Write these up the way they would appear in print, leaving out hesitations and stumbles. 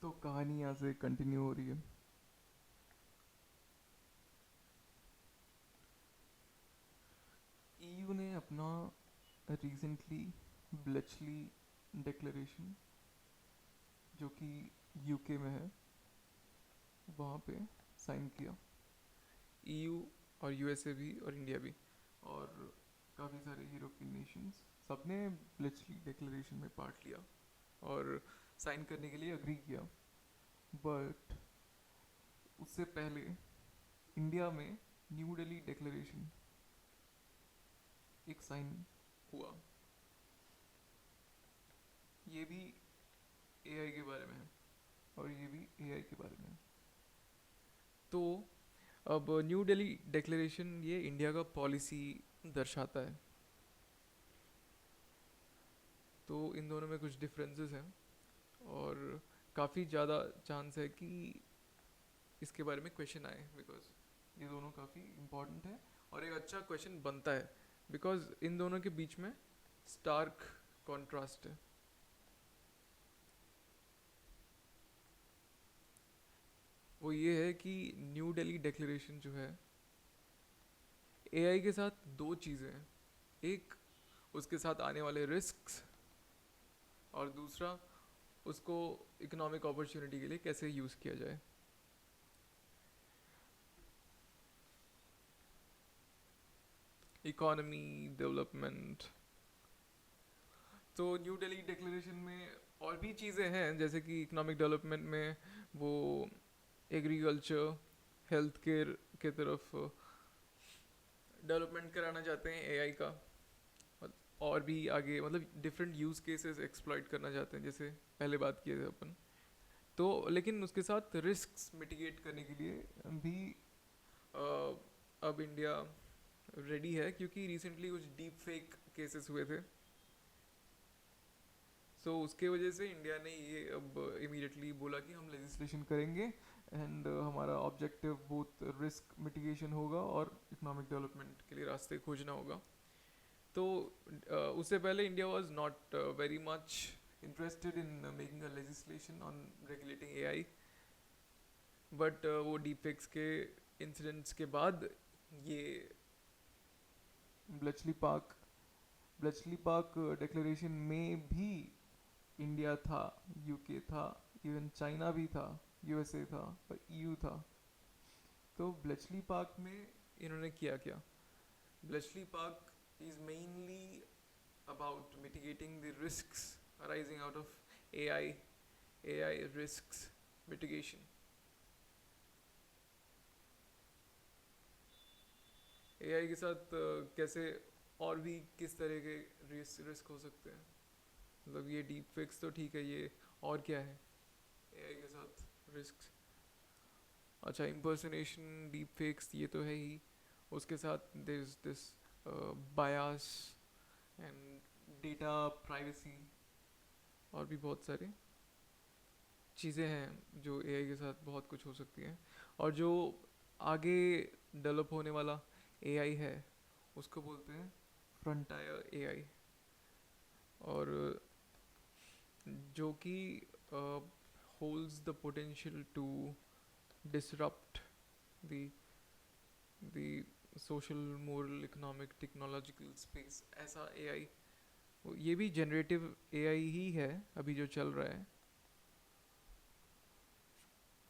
तो कहानी यहाँ से कंटिन्यू हो रही है। ईयू ने अपना रिसेंटली ब्लेचली डिक्लेरेशन, जो कि यूके में है, वहाँ पे साइन किया। ईयू और यूएसए भी और इंडिया भी और काफ़ी सारे यूरोपियन नेशंस सबने ब्लेचली डिक्लेरेशन में पार्ट लिया और साइन करने के लिए अग्री किया। बट उससे पहले इंडिया में न्यू दिल्ली डिक्लेरेशन एक साइन हुआ। ये भी एआई के बारे में है और ये भी एआई के बारे में है। तो अब न्यू दिल्ली डिक्लेरेशन ये इंडिया का पॉलिसी दर्शाता है। तो इन दोनों में कुछ डिफरेंसेस हैं और काफ़ी ज़्यादा चांस है कि इसके बारे में क्वेश्चन आए, बिकॉज ये दोनों काफ़ी इम्पोर्टेंट है और एक अच्छा क्वेश्चन बनता है बिकॉज इन दोनों के बीच में स्टार्क कॉन्ट्रास्ट है। वो ये है कि न्यू दिल्ली डिक्लेरेशन जो है एआई के साथ दो चीज़ें हैं। एक उसके साथ आने वाले रिस्क्स और दूसरा उसको इकोनॉमिक अपॉर्चुनिटी के लिए कैसे यूज़ किया जाए। Economy development. तो न्यू दिल्ली डिक्लेरेशन में और भी चीज़ें हैं, जैसे कि इकोनॉमिक डेवलपमेंट में वो एग्रीकल्चर हेल्थ केयर के तरफ डेवलपमेंट कराना चाहते हैं एआई का। और भी आगे मतलब डिफरेंट यूज़ केसेस एक्सप्लॉइट करना चाहते हैं, जैसे पहले बात किए थे अपन। तो लेकिन उसके साथ रिस्क्स मिटिगेट करने के लिए भी अब इंडिया रेडी है, क्योंकि रिसेंटली कुछ डीप फेक केसेस हुए थे। सो उसके वजह से इंडिया ने ये अब इमीडिएटली बोला कि हम लेजिस्लेशन करेंगे एंड हमारा ऑब्जेक्टिव बहुत रिस्क मिटिगेशन होगा और इकोनॉमिक डेवलपमेंट के लिए रास्ते खोजना होगा। तो उससे पहले India was not very much interested in making a legislation on regulating AI, but वो डीपफेक्स के इंसिडेंट्स के बाद ये Bletchley park Bletchley park declaration में भी इंडिया था, यूके था, इवन चाइना भी था, यूएसए था और ईयू था। तो ब्लेचली पार्क में इन्होंने किया क्या? Bletchley park is mainly about mitigating the risks arising out of AI, AI risks mitigation. AI के साथ कैसे और भी किस तरह के रिस्क हो सकते हैं? मतलब ये डीप फिक्स तो ठीक है, ये और क्या है एआई के साथ रिस्क? अच्छा, इम्पर्सनेशन, डीप फेक्स, ये तो है ही। उसके साथ there is this bias and data privacy और भी बहुत सारे चीज़ें हैं जो एआई के साथ बहुत कुछ हो सकती हैं। और जो आगे डेवलप होने वाला एआई है उसको बोलते हैं फ्रंटायर एआई, और जो कि holds the potential to disrupt the the social, moral, economic, technological space. ऐसा एआई, ये भी जनरेटिव एआई ही है अभी जो चल रहा है।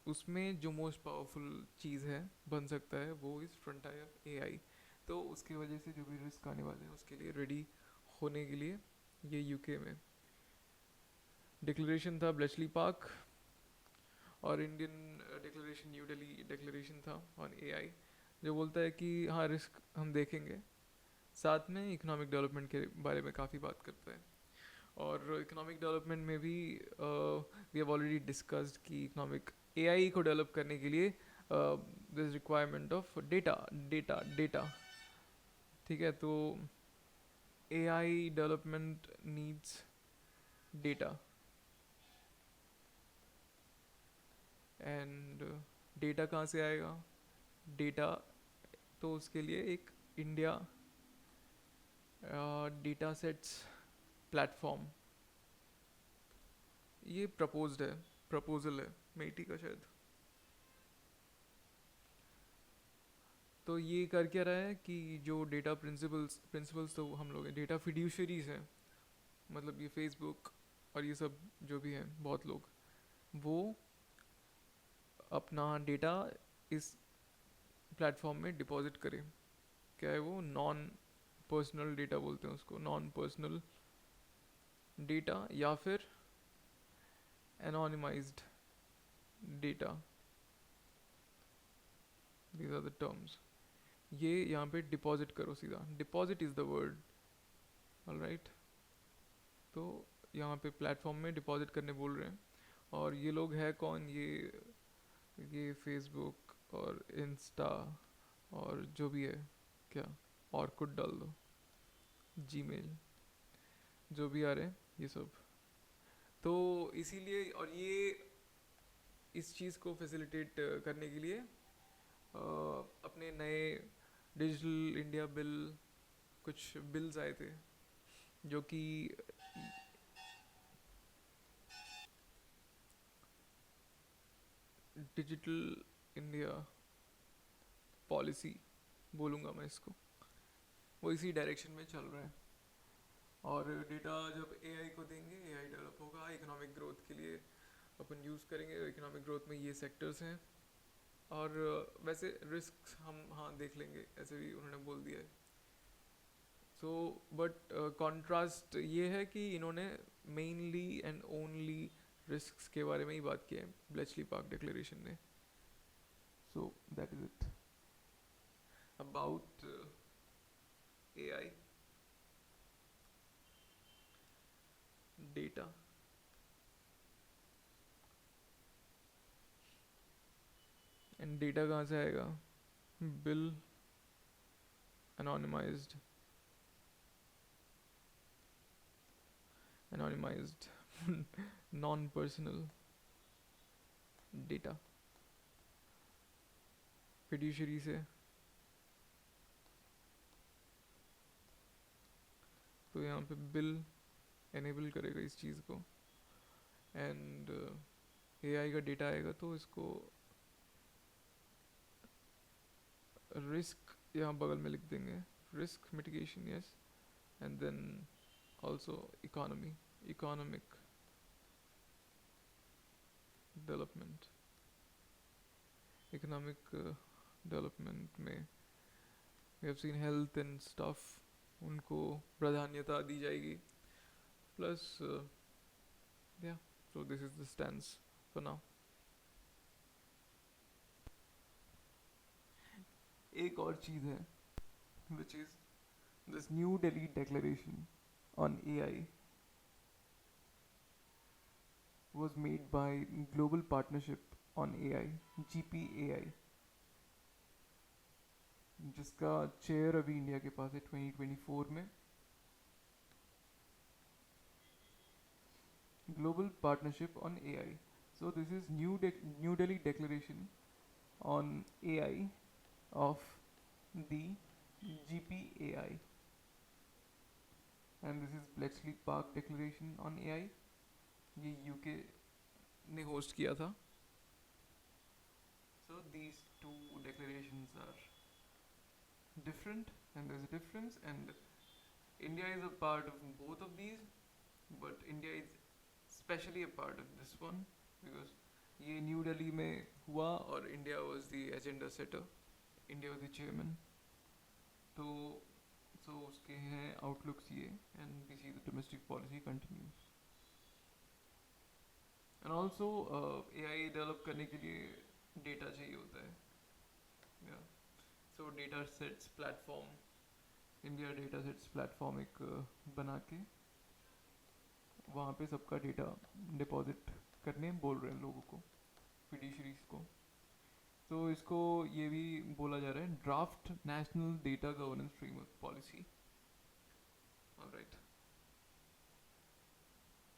उसमें जो मोस्ट पावरफुल चीज़ है बन सकता है वो इस फ्रंटायर एआई। तो उसकी वजह से जो भी रिस्क आने वाले हैं उसके लिए रेडी होने के लिए ये यूके में डिक्लेरेशन था ब्लेचली पार्क, और Indian declaration new Delhi declaration था ऑन एआई, जो बोलता है कि हाँ रिस्क हम देखेंगे, साथ में इकोनॉमिक डेवलपमेंट के बारे में काफ़ी बात करता है। और इकोनॉमिक डेवलपमेंट में भी वी हैव ऑलरेडी डिस्कस्ड कि इकोनॉमिक एआई को डेवलप करने के लिए this requirement of data data data. ठीक है, तो AI development needs data, and data कहाँ से आएगा? डेटा तो उसके लिए एक इंडिया डेटा सेट्स प्लेटफॉर्म ये प्रपोज्ड है, प्रपोजल है मेटी का शायद। तो ये कर क्या रहा है कि जो डेटा प्रिंसिपल्स प्रिंसिपल्स तो हम लोग हैं, डेटा फिड्यूशरीज हैं, मतलब ये फेसबुक और ये सब जो भी हैं बहुत लोग, वो अपना डेटा इस प्लेटफॉर्म में डिपॉजिट करें। क्या है वो, नॉन पर्सनल डेटा बोलते हैं उसको, नॉन पर्सनल डेटा या फिर anonymized data, these are the terms. ये यहाँ पे डिपॉजिट करो सीधा, deposit is the word, alright. तो यहाँ पे प्लेटफॉर्म में डिपॉजिट करने बोल रहे हैं। और ये लोग है कौन, ये फेसबुक और इंस्टा और जो भी है, क्या और कुछ डाल दो, जीमेल, जो भी आ रहे हैं ये सब। तो इसीलिए, और ये इस चीज़ को फैसिलिटेट करने के लिए अपने नए डिजिटल इंडिया बिल, कुछ बिल्स आए थे जो कि डिजिटल इंडिया पॉलिसी बोलूँगा मैं इसको, वो इसी डायरेक्शन में चल रहा है। और डेटा जब एआई को देंगे, एआई डेवलप होगा, इकोनॉमिक ग्रोथ के लिए अपन यूज़ करेंगे। इकोनॉमिक ग्रोथ में ये सेक्टर्स हैं। और वैसे रिस्क हम हाँ देख लेंगे, ऐसे भी उन्होंने बोल दिया है। सो बट कॉन्ट्रास्ट ये है कि इन्होंने मेनली एंड ओनली रिस्क के बारे में ही बात की है ब्लेचली पार्क डिक्लेरेशन में। So that is it about AI data. And data कहाँ से आएगा, bill anonymized anonymized non-personal data fiduciary से। तो यहाँ पे बिल एनेबल करेगा इस चीज़ को। एंड एआई का डेटा आएगा तो इसको रिस्क यहाँ बगल में लिख देंगे, risk mitigation, yes. And then also economic development, economic development में we have seen health and stuff, उनको प्राधान्यता दी जाएगी। प्लस या so this is the stance for now. एक और चीज़ है which is this New Delhi Declaration on AI was made by Global Partnership on AI, GPAI, जिसका चेयर अभी इंडिया के पास है 2024 में। Global Partnership on AI. So this is New Delhi Declaration on AI of the GPAI, and this is Bletchley Park Declaration on AI. ये UK ने host किया था। So these two declarations are different, and there's a difference, and India is a part of both of these, but India is especially a part of this one because ये New Delhi में हुआ और India was the agenda setter, India was the chairman. तो उसके हैं outlooks ये, and we see the domestic policy continues. And also AI develop करने के लिए डेटा चाहिए होता है। So data sets platform, India data sets platform एक बना के वहाँ पे सबका डेटा डिपॉजिट करने बोल रहे हैं लोगों को, फिड्यूशरीज को। तो इसको ये भी बोला जा रहा है draft national data governance framework policy.